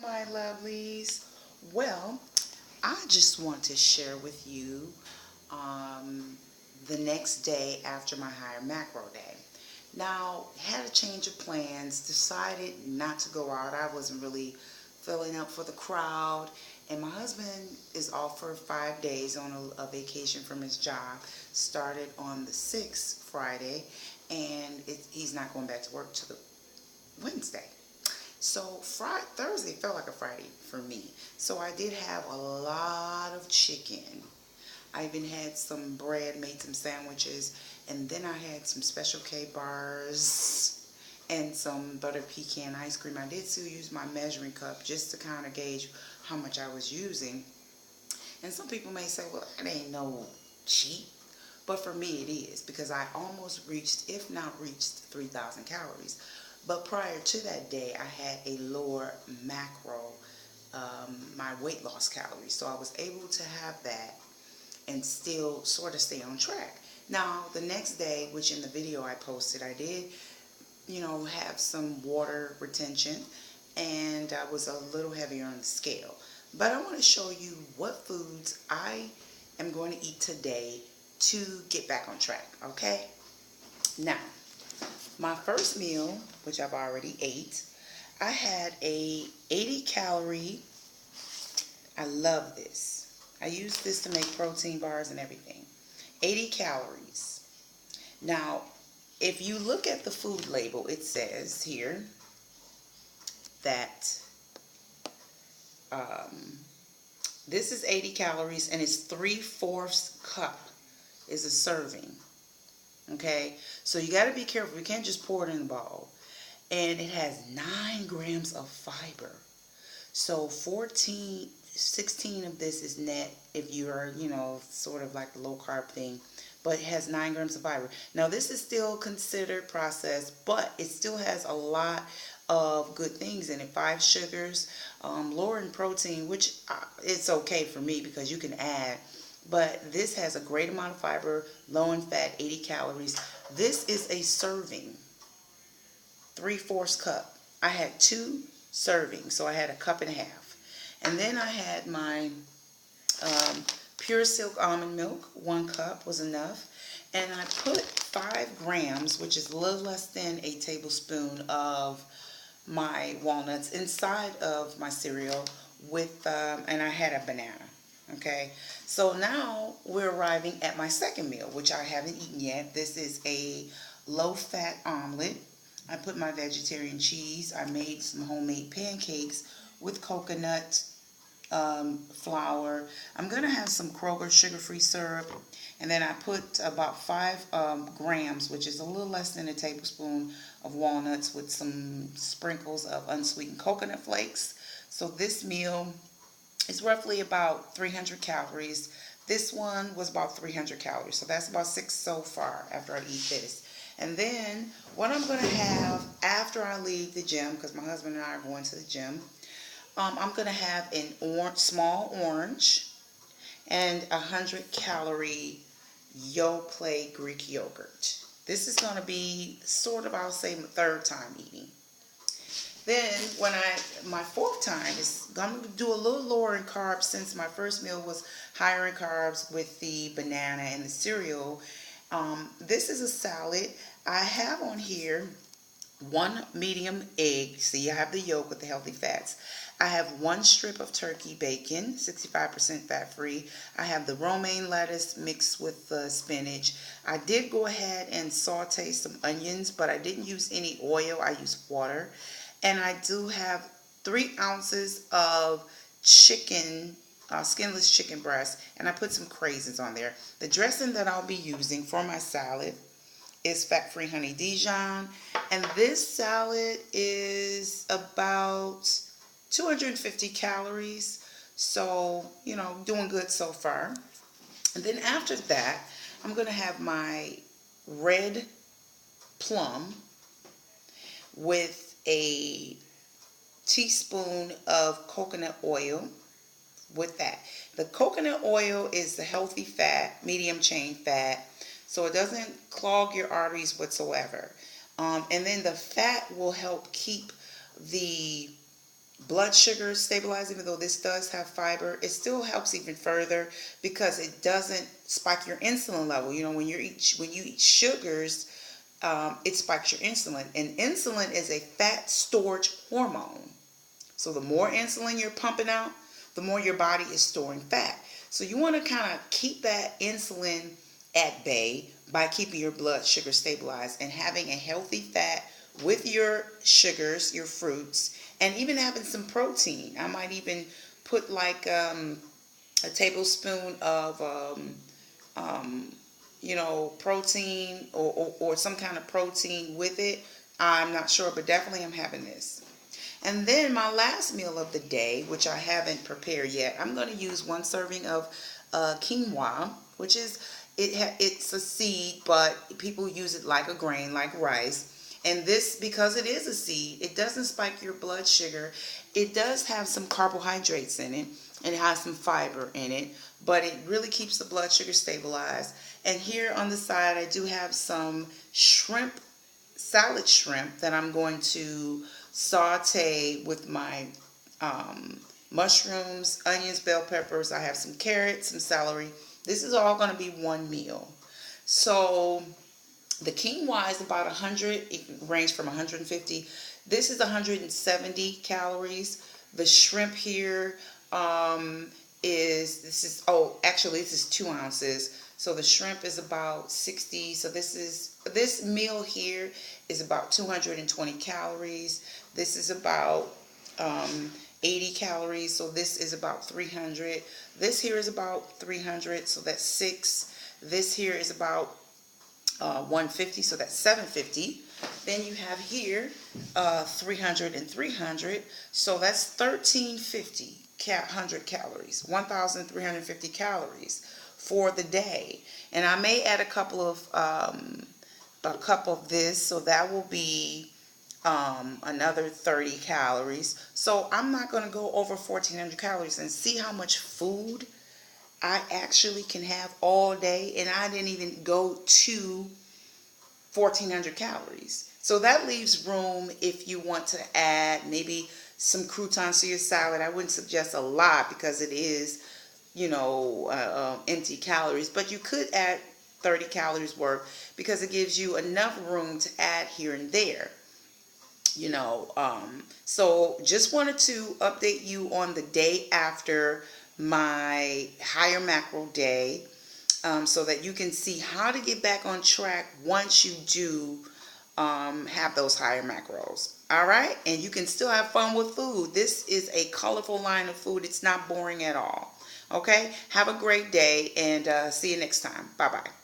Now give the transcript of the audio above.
my lovelies. Well, I just want to share with you the next day after my higher macro day. Now, had a change of plans, decided not to go out. I wasn't really filling up for the crowd. And my husband is off for 5 days on a vacation from his job. Started on the 6th, Friday, and he's not going back to work till the Wednesday. So Thursday felt like a Friday for me. So I did have a lot of chicken. I even had some bread, made some sandwiches, and then I had some Special K bars and some buttered pecan ice cream. I did still use my measuring cup just to kind of gauge how much I was using. And some people may say, well, that ain't no cheat. But for me it is, because I almost reached, if not reached, 3,000 calories. But prior to that day, I had a lower macro, my weight loss calories. So I was able to have that and still sort of stay on track. Now, the next day, which in the video I posted, I did, have some water retention, and I was a little heavier on the scale. But I want to show you what foods I am going to eat today to get back on track, okay? Now, my first meal, which I've already ate, I had a 80 calorie, I love this. I use this to make protein bars and everything. 80 calories. Now, if you look at the food label, it says here that this is 80 calories and it's 3/4 cup is a serving. Okay, so you got to be careful. You can't just pour it in a bowl. And it has 9 grams of fiber. So 16 of this is net if you are, sort of like the low carb thing. But it has 9 grams of fiber. Now this is still considered processed, but it still has a lot of good things in it. 5 sugars, lower in protein, which it's okay for me because you can add. But this has a great amount of fiber, low in fat, 80 calories. This is a serving, 3/4 cup. I had 2 servings, so I had a cup and a half. And then I had my pure silk almond milk, 1 cup was enough. And I put 5 grams, which is a little less than a tablespoon of my walnuts inside of my cereal with, and I had a banana. Okay, so now we're arriving at my second meal, which I haven't eaten yet. This is a low-fat omelet. I put my vegetarian cheese. I made some homemade pancakes with coconut flour. I'm going to have some Kroger sugar-free syrup. And then I put about 5 grams, which is a little less than a tablespoon, of walnuts with some sprinkles of unsweetened coconut flakes. So this meal it's roughly about 300 calories. This one was about 300 calories. So that's about 6 so far after I eat this. And then what I'm going to have after I leave the gym, because my husband and I are going to the gym, I'm going to have an small orange and 100-calorie Yoplait Greek yogurt. This is going to be sort of, I'll say, my 3rd time eating. Then, my 4th time is going to do a little lower in carbs since my first meal was higher in carbs with the banana and the cereal. This is a salad. I have on here 1 medium egg. See, I have the yolk with the healthy fats. I have 1 strip of turkey bacon, 65% fat-free. I have the romaine lettuce mixed with the spinach. I did go ahead and saute some onions, but I didn't use any oil. I used water. And I do have 3 ounces of chicken, skinless chicken breast, and I put some craisins on there. The dressing that I'll be using for my salad is fat-free honey Dijon, and this salad is about 250 calories, so, doing good so far. And then after that, I'm going to have my red plum with a teaspoon of coconut oil with that. The coconut oil is the healthy fat, medium chain fat, so it doesn't clog your arteries whatsoever. And then the fat will help keep the blood sugar stabilize, even though this does have fiber, it still helps even further because it doesn't spike your insulin level. You know, when you eat sugars, it spikes your insulin, and insulin is a fat storage hormone. So the more insulin you're pumping out, the more your body is storing fat. So you want to kind of keep that insulin at bay by keeping your blood sugar stabilized and having a healthy fat with your sugars, your fruits, and even having some protein. I might even put like a tablespoon of protein, or some kind of protein with it. I'm not sure, but definitely I'm having this. And then my last meal of the day, which I haven't prepared yet, I'm going to use 1 serving of quinoa, which is, it's a seed, but people use it like a grain, like rice. And this, because it is a seed, it doesn't spike your blood sugar. It does have some carbohydrates in it, and it has some fiber in it, but it really keeps the blood sugar stabilized. And here on the side, I do have some shrimp, salad shrimp, that I'm going to saute with my mushrooms, onions, bell peppers. I have some carrots, some celery. This is all going to be one meal. So the quinoa is about 100, it ranges from 150. This is 170 calories. The shrimp here this is 2 ounces. So the shrimp is about 60. So this meal here is about 220 calories. This is about 80 calories. So this is about 300. This here is about 300. So that's 6. This here is about 150. So that's 750. Then you have here 300 and 300. So that's 1350. 100 calories, 1,350 calories for the day. And I may add a cup of this, so that will be another 30 calories. So I'm not going to go over 1,400 calories, and see how much food I actually can have all day, and I didn't even go to 1,400 calories. So that leaves room if you want to add maybe some croutons to your salad. I wouldn't suggest a lot because it is, empty calories. But you could add 30 calories worth because it gives you enough room to add here and there. So just wanted to update you on the day after my higher macro day, so that you can see how to get back on track once you do have those higher macros. All right, and you can still have fun with food. This is a colorful line of food. It's not boring at all. Okay, have a great day, and see you next time. Bye bye.